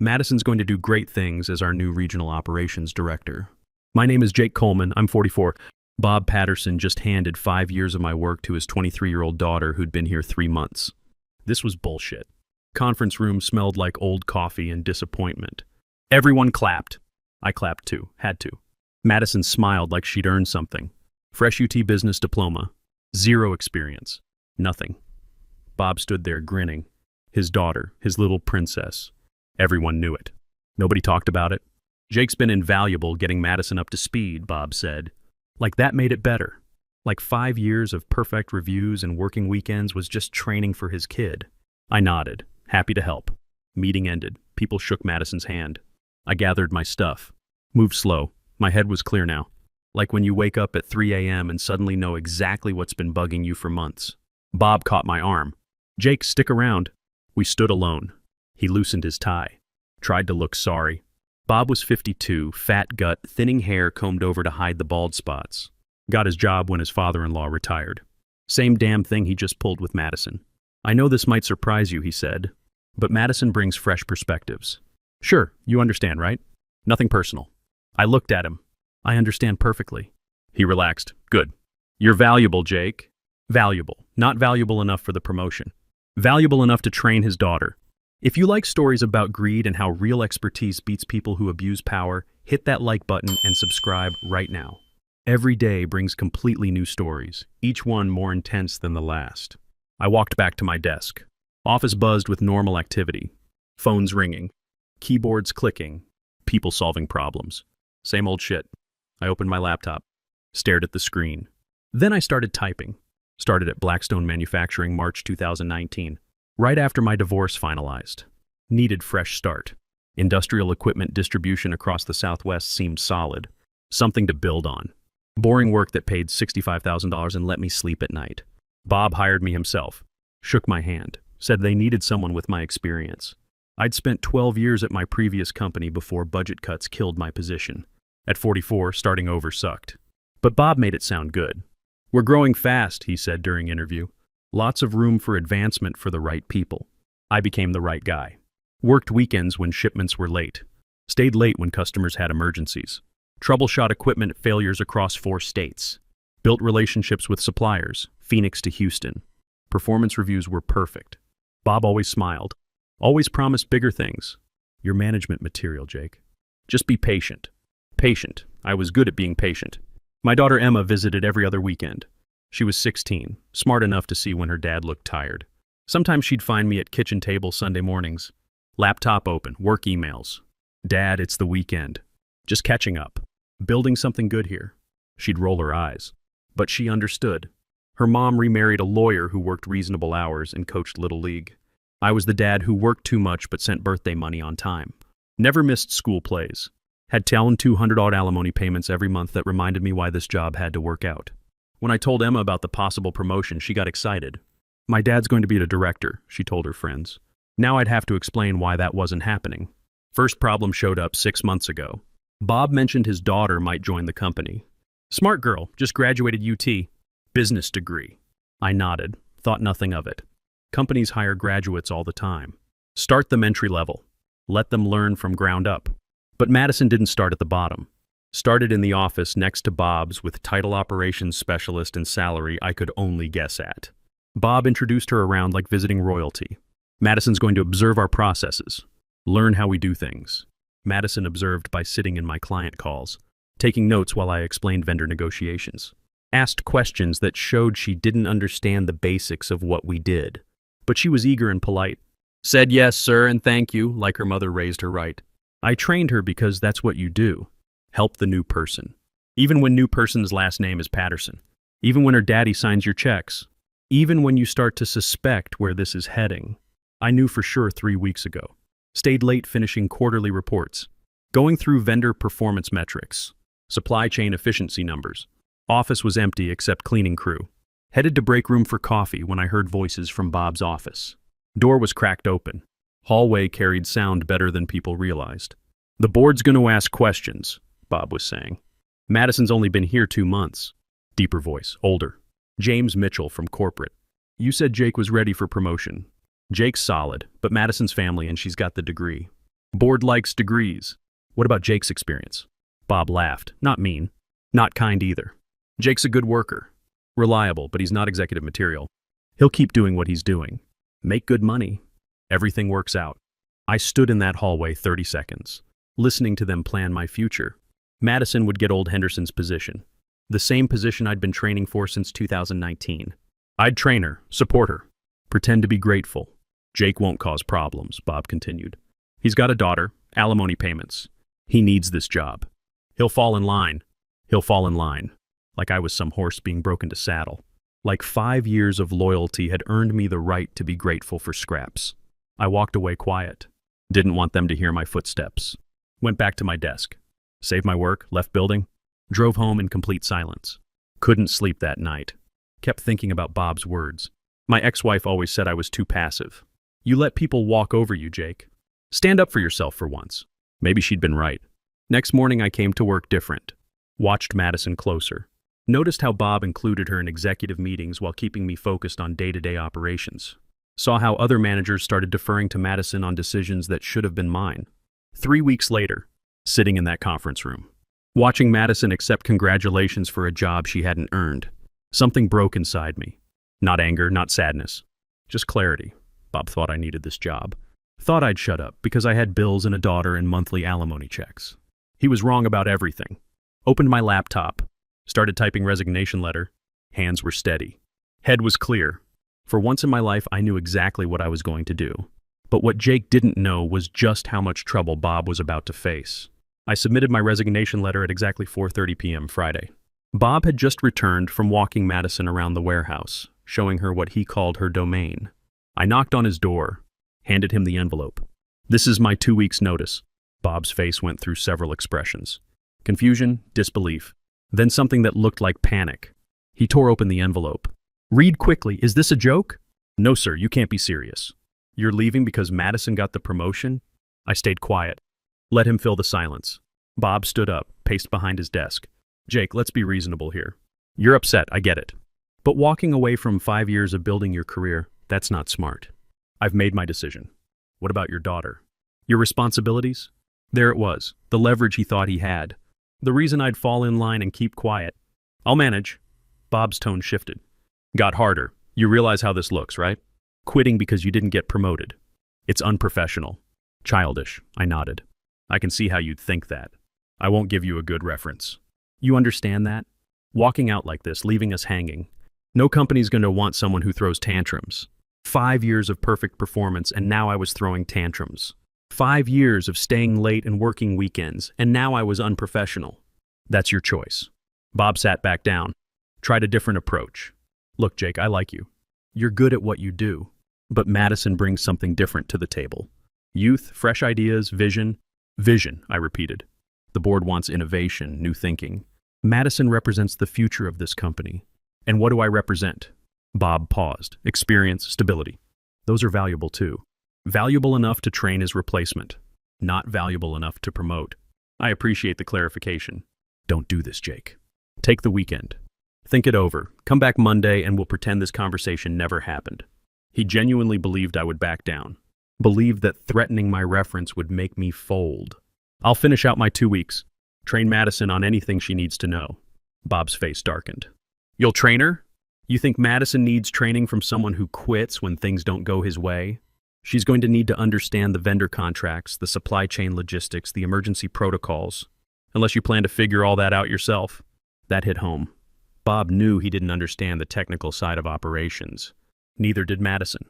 Madison's going to do great things as our new regional operations director. My name is Jake Coleman. I'm 44. Bob Patterson just handed 5 years of my work to his 23-year-old daughter who'd been here 3 months. This was bullshit. Conference room smelled like old coffee and disappointment. Everyone clapped. I clapped too. Had to. Madison smiled like she'd earned something. Fresh UT business diploma. 0 experience. Nothing. Bob stood there grinning. His daughter, his little princess. Everyone knew it. Nobody talked about it. Jake's been invaluable getting Madison up to speed, Bob said. Like that made it better. Like 5 years of perfect reviews and working weekends was just training for his kid. I nodded, happy to help. Meeting ended. People shook Madison's hand. I gathered my stuff. Moved slow. My head was clear now. Like when you wake up at 3 a.m. and suddenly know exactly what's been bugging you for months. Bob caught my arm. Jake, stick around. We stood alone. He loosened his tie. Tried to look sorry. Bob was 52, fat gut, thinning hair combed over to hide the bald spots. Got his job when his father-in-law retired. Same damn thing he just pulled with Madison. I know this might surprise you, he said, but Madison brings fresh perspectives. Sure, you understand, right? Nothing personal. I looked at him. I understand perfectly. He relaxed. Good. You're valuable, Jake. Valuable. Not valuable enough for the promotion. Valuable enough to train his daughter. If you like stories about greed and how real expertise beats people who abuse power, hit that like button and subscribe right now. Every day brings completely new stories, each one more intense than the last. I walked back to my desk. Office buzzed with normal activity. Phones ringing. Keyboards clicking. People solving problems. Same old shit. I opened my laptop. Stared at the screen. Then I started typing. Started at Blackstone Manufacturing, March 2019. Right after my divorce finalized. Needed fresh start. Industrial equipment distribution across the Southwest seemed solid. Something to build on. Boring work that paid $65,000 and let me sleep at night. Bob hired me himself. Shook my hand. Said they needed someone with my experience. I'd spent 12 years at my previous company before budget cuts killed my position. At 44, starting over sucked. But Bob made it sound good. We're growing fast, he said during interview. Lots of room for advancement for the right people. I became the right guy. Worked weekends when shipments were late. Stayed late when customers had emergencies. Troubleshot equipment failures across 4 states. Built relationships with suppliers, Phoenix to Houston. Performance reviews were perfect. Bob always smiled. Always promised bigger things. Your management material, Jake. Just be patient. Patient. I was good at being patient. My daughter Emma visited every other weekend. She was 16, smart enough to see when her dad looked tired. Sometimes she'd find me at kitchen table Sunday mornings. Laptop open, work emails. Dad, it's the weekend. Just catching up. Building something good here. She'd roll her eyes. But she understood. Her mom remarried a lawyer who worked reasonable hours and coached Little League. I was the dad who worked too much but sent birthday money on time. Never missed school plays. Had $200 alimony payments every month that reminded me why this job had to work out. When I told Emma about the possible promotion, she got excited. My dad's going to be a director, she told her friends. Now I'd have to explain why that wasn't happening. First problem showed up 6 months ago. Bob mentioned his daughter might join the company. Smart girl, just graduated UT. Business degree. I nodded, thought nothing of it. Companies hire graduates all the time. Start them entry level. Let them learn from ground up. But Madison didn't start at the bottom. Started in the office next to Bob's with title operations specialist and salary I could only guess at. Bob introduced her around like visiting royalty. Madison's going to observe our processes. Learn how we do things. Madison observed by sitting in my client calls, taking notes while I explained vendor negotiations. Asked questions that showed she didn't understand the basics of what we did. But she was eager and polite. Said yes, sir, and thank you, like her mother raised her right. I trained her because that's what you do. Help the new person. Even when new person's last name is Patterson. Even when her daddy signs your checks. Even when you start to suspect where this is heading. I knew for sure 3 weeks ago. Stayed late finishing quarterly reports. Going through vendor performance metrics. Supply chain efficiency numbers. Office was empty except cleaning crew. Headed to break room for coffee when I heard voices from Bob's office. Door was cracked open. Hallway carried sound better than people realized. The board's going to ask questions, Bob was saying. Madison's only been here 2 months. Deeper voice, older. James Mitchell from corporate. You said Jake was ready for promotion. Jake's solid, but Madison's family and she's got the degree. Board likes degrees. What about Jake's experience? Bob laughed. Not mean. Not kind either. Jake's a good worker. Reliable, but he's not executive material. He'll keep doing what he's doing. Make good money. Everything works out. I stood in that hallway 30 seconds, listening to them plan my future. Madison would get old Henderson's position, the same position I'd been training for since 2019. I'd train her, support her, pretend to be grateful. Jake won't cause problems, Bob continued. He's got a daughter, alimony payments. He needs this job. He'll fall in line. He'll fall in line. Like I was some horse being broken to saddle. Like 5 years of loyalty had earned me the right to be grateful for scraps. I walked away quiet. Didn't want them to hear my footsteps. Went back to my desk. Saved my work, left building. Drove home in complete silence. Couldn't sleep that night. Kept thinking about Bob's words. My ex-wife always said I was too passive. You let people walk over you, Jake. Stand up for yourself for once. Maybe she'd been right. Next morning I came to work different. Watched Madison closer. Noticed how Bob included her in executive meetings while keeping me focused on day-to-day operations. Saw how other managers started deferring to Madison on decisions that should have been mine. 3 weeks later, sitting in that conference room, watching Madison accept congratulations for a job she hadn't earned, something broke inside me. Not anger, not sadness, just clarity. Bob thought I needed this job. Thought I'd shut up because I had bills and a daughter and monthly alimony checks. He was wrong about everything. Opened my laptop, started typing resignation letter. Hands were steady. Head was clear. For once in my life, I knew exactly what I was going to do. But what Jake didn't know was just how much trouble Bob was about to face. I submitted my resignation letter at exactly 4:30 p.m. Friday. Bob had just returned from walking Madison around the warehouse, showing her what he called her domain. I knocked on his door, handed him the envelope. This is my 2 weeks' notice. Bob's face went through several expressions. Confusion, disbelief, then something that looked like panic. He tore open the envelope. Read quickly. Is this a joke? No, sir, you can't be serious. You're leaving because Madison got the promotion? I stayed quiet. Let him fill the silence. Bob stood up, paced behind his desk. Jake, let's be reasonable here. You're upset, I get it. But walking away from 5 years of building your career, that's not smart. I've made my decision. What about your daughter? Your responsibilities? There it was, the leverage he thought he had. The reason I'd fall in line and keep quiet. I'll manage. Bob's tone shifted. Got harder. You realize how this looks, right? Quitting because you didn't get promoted. It's unprofessional. Childish. I nodded. I can see how you'd think that. I won't give you a good reference. You understand that? Walking out like this, leaving us hanging. No company's going to want someone who throws tantrums. 5 years of perfect performance, and now I was throwing tantrums. 5 years of staying late and working weekends, and now I was unprofessional. That's your choice. Bob sat back down. Tried a different approach. Look, Jake, I like you. You're good at what you do. But Madison brings something different to the table. Youth, fresh ideas, vision. Vision, I repeated. The board wants innovation, new thinking. Madison represents the future of this company. And what do I represent? Bob paused. Experience, stability. Those are valuable too. Valuable enough to train as replacement. Not valuable enough to promote. I appreciate the clarification. Don't do this, Jake. Take the weekend. Think it over. Come back Monday and we'll pretend this conversation never happened. He genuinely believed I would back down. Believed that threatening my reference would make me fold. I'll finish out my 2 weeks. Train Madison on anything she needs to know. Bob's face darkened. You'll train her? You think Madison needs training from someone who quits when things don't go his way? She's going to need to understand the vendor contracts, the supply chain logistics, the emergency protocols. Unless you plan to figure all that out yourself. That hit home. Bob knew he didn't understand the technical side of operations. Neither did Madison.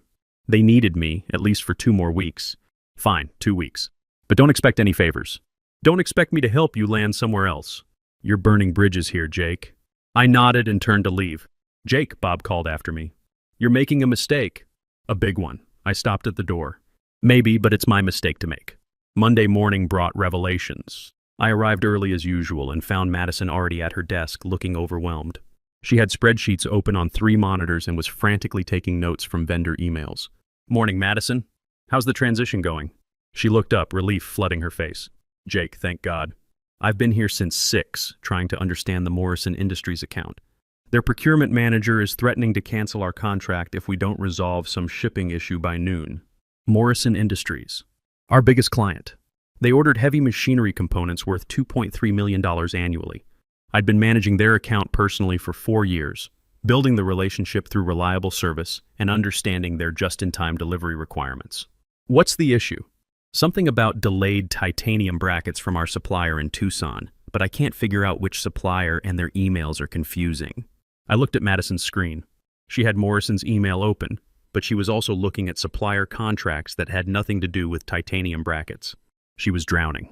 They needed me, at least for 2 more weeks. Fine, 2 weeks. But don't expect any favors. Don't expect me to help you land somewhere else. You're burning bridges here, Jake. I nodded and turned to leave. Jake, Bob called after me. You're making a mistake. A big one. I stopped at the door. Maybe, but it's my mistake to make. Monday morning brought revelations. I arrived early as usual and found Madison already at her desk, looking overwhelmed. She had spreadsheets open on 3 monitors and was frantically taking notes from vendor emails. Morning, Madison. How's the transition going? She looked up, relief flooding her face. Jake, thank God. I've been here since 6, trying to understand the Morrison Industries account. Their procurement manager is threatening to cancel our contract if we don't resolve some shipping issue by noon. Morrison Industries. Our biggest client. They ordered heavy machinery components worth $2.3 million annually. I'd been managing their account personally for 4 years, building the relationship through reliable service and understanding their just-in-time delivery requirements. What's the issue? Something about delayed titanium brackets from our supplier in Tucson, but I can't figure out which supplier and their emails are confusing. I looked at Madison's screen. She had Morrison's email open, but she was also looking at supplier contracts that had nothing to do with titanium brackets. She was drowning.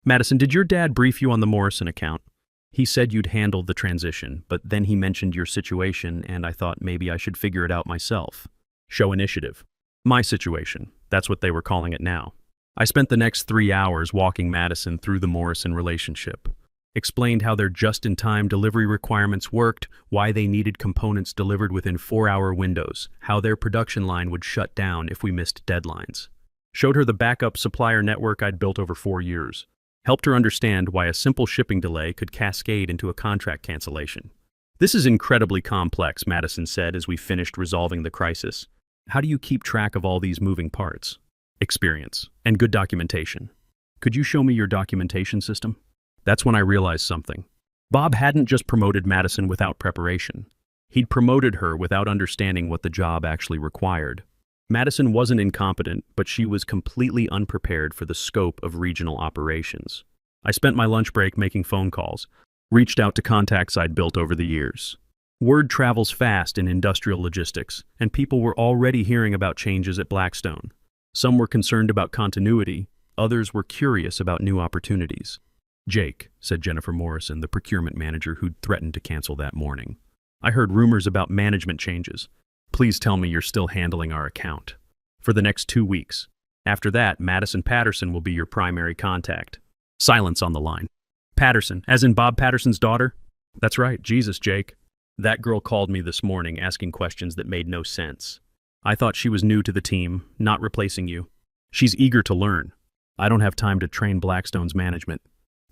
Madison, did your dad brief you on the Morrison account? He said you'd handled the transition, but then he mentioned your situation, and I thought maybe I should figure it out myself. Show initiative. My situation. That's what they were calling it now. I spent the next 3 hours walking Madison through the Morrison relationship. Explained how their just-in-time delivery requirements worked, why they needed components delivered within 4-hour windows, how their production line would shut down if we missed deadlines. Showed her the backup supplier network I'd built over 4 years. Helped her understand why a simple shipping delay could cascade into a contract cancellation. This is incredibly complex, Madison said as we finished resolving the crisis. How do you keep track of all these moving parts? Experience and good documentation. Could you show me your documentation system? That's when I realized something. Bob hadn't just promoted Madison without preparation. He'd promoted her without understanding what the job actually required. Madison wasn't incompetent, but she was completely unprepared for the scope of regional operations. I spent my lunch break making phone calls, reached out to contacts I'd built over the years. Word travels fast in industrial logistics, and people were already hearing about changes at Blackstone. Some were concerned about continuity, others were curious about new opportunities. Jake, said Jennifer Morrison, the procurement manager who'd threatened to cancel that morning. I heard rumors about management changes. Please tell me you're still handling our account. For the next 2 weeks. After that, Madison Patterson will be your primary contact. Silence on the line. Patterson, as in Bob Patterson's daughter? That's right, Jesus, Jake. That girl called me this morning asking questions that made no sense. I thought she was new to the team, not replacing you. She's eager to learn. I don't have time to train Blackstone's management.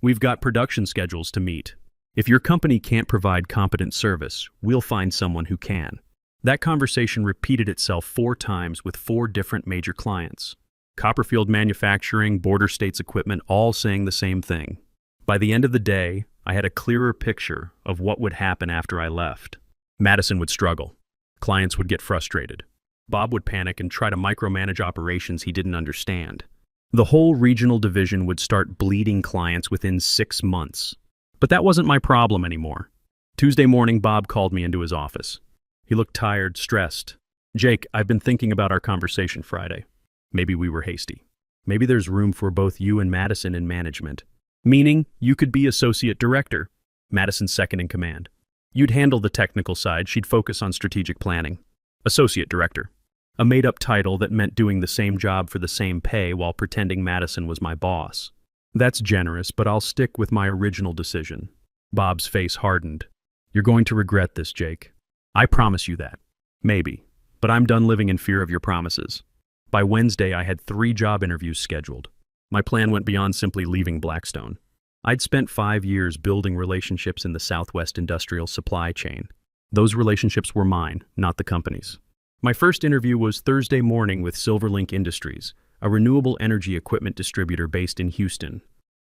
We've got production schedules to meet. If your company can't provide competent service, we'll find someone who can. That conversation repeated itself 4 times with 4 different major clients. Copperfield Manufacturing, Border States Equipment, all saying the same thing. By the end of the day, I had a clearer picture of what would happen after I left. Madison would struggle. Clients would get frustrated. Bob would panic and try to micromanage operations he didn't understand. The whole regional division would start bleeding clients within 6 months. But that wasn't my problem anymore. Tuesday morning, Bob called me into his office. He looked tired, stressed. Jake, I've been thinking about our conversation Friday. Maybe we were hasty. Maybe there's room for both you and Madison in management. Meaning, you could be associate director, Madison's second in command. You'd handle the technical side, she'd focus on strategic planning. Associate director. A made-up title that meant doing the same job for the same pay while pretending Madison was my boss. That's generous, but I'll stick with my original decision. Bob's face hardened. You're going to regret this, Jake. I promise you that. Maybe. But I'm done living in fear of your promises. By Wednesday, I had 3 job interviews scheduled. My plan went beyond simply leaving Blackstone. I'd spent 5 years building relationships in the Southwest industrial supply chain. Those relationships were mine, not the company's. My first interview was Thursday morning with Silverlink Industries, a renewable energy equipment distributor based in Houston.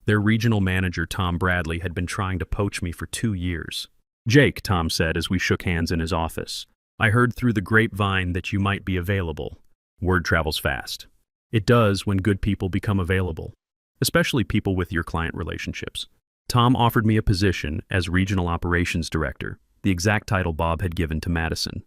Their regional manager, Tom Bradley, had been trying to poach me for 2 years. Jake, Tom said as we shook hands in his office. I heard through the grapevine that you might be available. Word travels fast. It does when good people become available, especially people with your client relationships. Tom offered me a position as Regional Operations Director, the exact title Bob had given to Madison.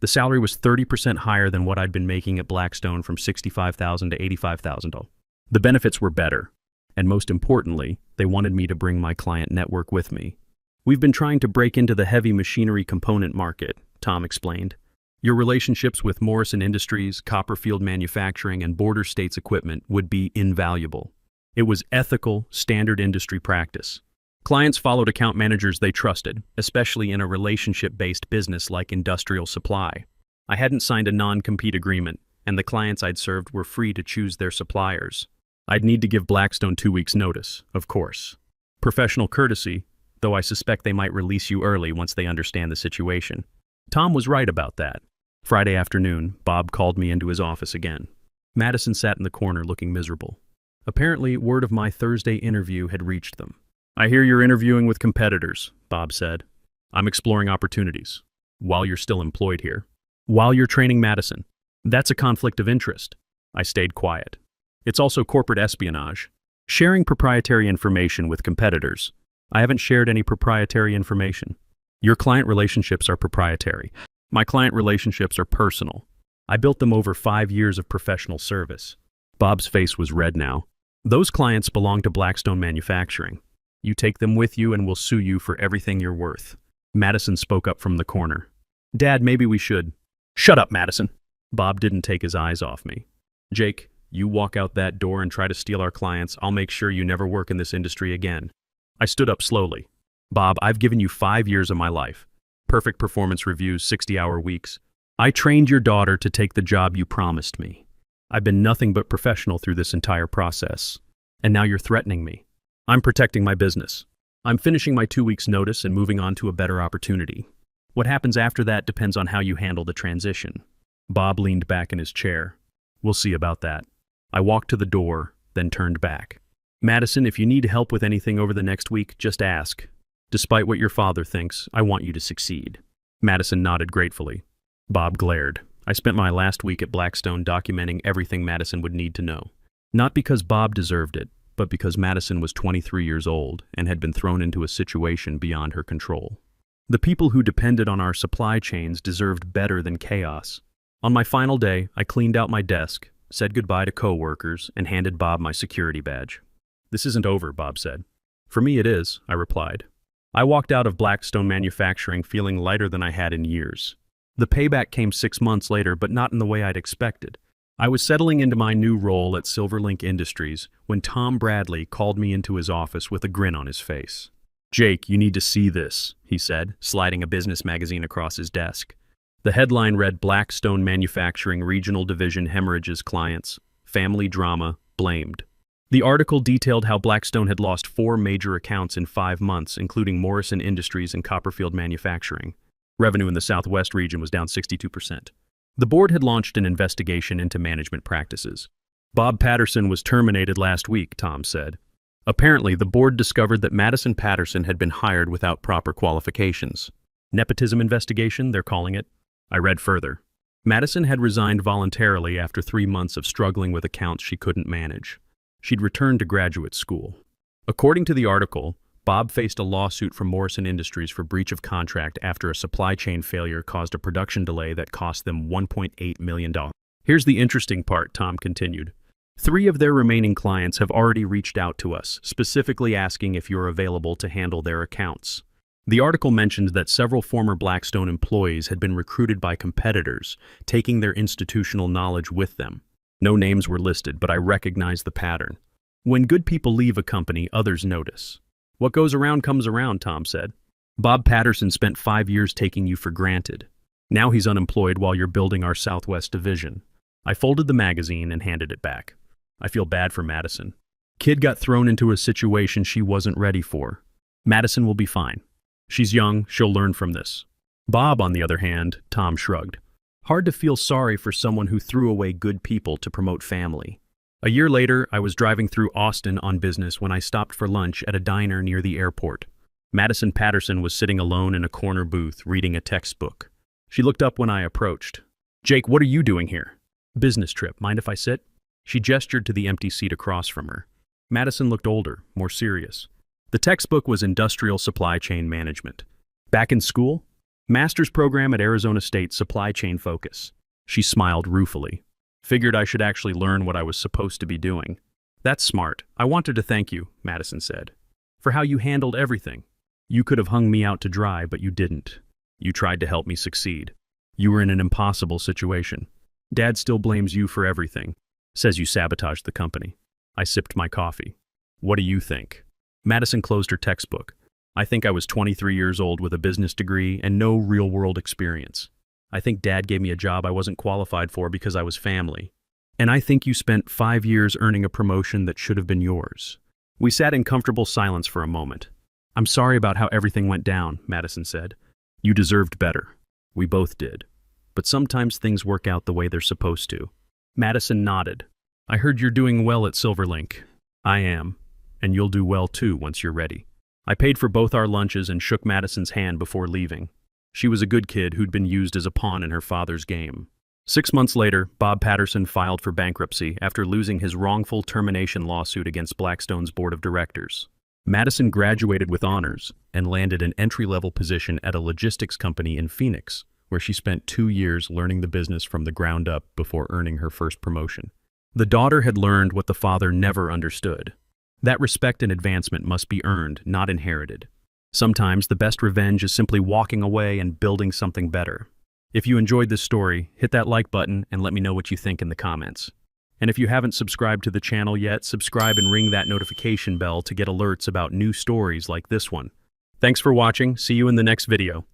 The salary was 30% higher than what I'd been making at Blackstone, from $65,000 to $85,000. The benefits were better, and most importantly, they wanted me to bring my client network with me. We've been trying to break into the heavy machinery component market, Tom explained. Your relationships with Morrison Industries, Copperfield Manufacturing, and Border States Equipment would be invaluable. It was ethical, standard industry practice. Clients followed account managers they trusted, especially in a relationship-based business like industrial supply. I hadn't signed a non-compete agreement, and the clients I'd served were free to choose their suppliers. I'd need to give Blackstone 2 weeks' notice, of course. Professional courtesy, though I suspect they might release you early once they understand the situation. Tom was right about that. Friday afternoon, Bob called me into his office again. Madison sat in the corner looking miserable. Apparently, word of my Thursday interview had reached them. I hear you're interviewing with competitors, Bob said. I'm exploring opportunities. While you're still employed here. While you're training Madison. That's a conflict of interest. I stayed quiet. It's also corporate espionage. Sharing proprietary information with competitors. I haven't shared any proprietary information. Your client relationships are proprietary. My client relationships are personal. I built them over 5 years of professional service. Bob's face was red now. Those clients belong to Blackstone Manufacturing. You take them with you and we'll sue you for everything you're worth. Madison spoke up from the corner. Dad, maybe we should. Shut up, Madison. Bob didn't take his eyes off me. Jake, you walk out that door and try to steal our clients, I'll make sure you never work in this industry again. I stood up slowly. Bob, I've given you 5 years of my life. Perfect performance reviews, 60-hour weeks. I trained your daughter to take the job you promised me. I've been nothing but professional through this entire process. And now you're threatening me. I'm protecting my business. I'm finishing my 2 weeks' notice and moving on to a better opportunity. What happens after that depends on how you handle the transition. Bob leaned back in his chair. We'll see about that. I walked to the door, then turned back. Madison, if you need help with anything over the next week, just ask. Despite what your father thinks, I want you to succeed. Madison nodded gratefully. Bob glared. I spent my last week at Blackstone documenting everything Madison would need to know. Not because Bob deserved it, but because Madison was 23 years old and had been thrown into a situation beyond her control. The people who depended on our supply chains deserved better than chaos. On my final day, I cleaned out my desk, said goodbye to co-workers, and handed Bob my security badge. This isn't over, Bob said. For me it is, I replied. I walked out of Blackstone Manufacturing feeling lighter than I had in years. The payback came 6 months later, but not in the way I'd expected. I was settling into my new role at Silverlink Industries when Tom Bradley called me into his office with a grin on his face. Jake, you need to see this, he said, sliding a business magazine across his desk. The headline read Blackstone Manufacturing Regional Division Hemorrhages Clients, Family Drama, Blamed. The article detailed how Blackstone had lost 4 major accounts in 5 months, including Morrison Industries and Copperfield Manufacturing. Revenue in the Southwest region was down 62%. The board had launched an investigation into management practices. Bob Patterson was terminated last week, Tom said. Apparently, the board discovered that Madison Patterson had been hired without proper qualifications. Nepotism investigation, they're calling it. I read further. Madison had resigned voluntarily after 3 months of struggling with accounts she couldn't manage. She'd returned to graduate school. According to the article, Bob faced a lawsuit from Morrison Industries for breach of contract after a supply chain failure caused a production delay that cost them $1.8 million. Here's the interesting part, Tom continued. 3 of their remaining clients have already reached out to us, specifically asking if you're available to handle their accounts. The article mentioned that several former Blackstone employees had been recruited by competitors, taking their institutional knowledge with them. No names were listed, but I recognized the pattern. When good people leave a company, others notice. What goes around comes around, Tom said. Bob Patterson spent 5 years taking you for granted. Now he's unemployed while you're building our Southwest division. I folded the magazine and handed it back. I feel bad for Madison. Kid got thrown into a situation she wasn't ready for. Madison will be fine. She's young, she'll learn from this. Bob, on the other hand, Tom shrugged. Hard to feel sorry for someone who threw away good people to promote family. A year later, I was driving through Austin on business when I stopped for lunch at a diner near the airport. Madison Patterson was sitting alone in a corner booth reading a textbook. She looked up when I approached. Jake, what are you doing here? Business trip, mind if I sit? She gestured to the empty seat across from her. Madison looked older, more serious. The textbook was Industrial Supply Chain Management. Back in school? Master's program at Arizona State, Supply Chain Focus. She smiled ruefully. Figured I should actually learn what I was supposed to be doing. That's smart. I wanted to thank you, Madison said, for how you handled everything. You could have hung me out to dry, but you didn't. You tried to help me succeed. You were in an impossible situation. Dad still blames you for everything. Says you sabotaged the company. I sipped my coffee. What do you think? Madison closed her textbook. I think I was 23 years old with a business degree and no real-world experience. I think Dad gave me a job I wasn't qualified for because I was family. And I think you spent 5 years earning a promotion that should have been yours. We sat in comfortable silence for a moment. I'm sorry about how everything went down, Madison said. You deserved better. We both did. But sometimes things work out the way they're supposed to. Madison nodded. I heard you're doing well at Silverlink. I am, and you'll do well too once you're ready. I paid for both our lunches and shook Madison's hand before leaving. She was a good kid who'd been used as a pawn in her father's game. 6 months later, Bob Patterson filed for bankruptcy after losing his wrongful termination lawsuit against Blackstone's board of directors. Madison graduated with honors and landed an entry-level position at a logistics company in Phoenix, where she spent 2 years learning the business from the ground up before earning her first promotion. The daughter had learned what the father never understood. That respect and advancement must be earned, not inherited. Sometimes the best revenge is simply walking away and building something better. If you enjoyed this story, hit that like button and let me know what you think in the comments. And if you haven't subscribed to the channel yet, subscribe and ring that notification bell to get alerts about new stories like this one. Thanks for watching. See you in the next video.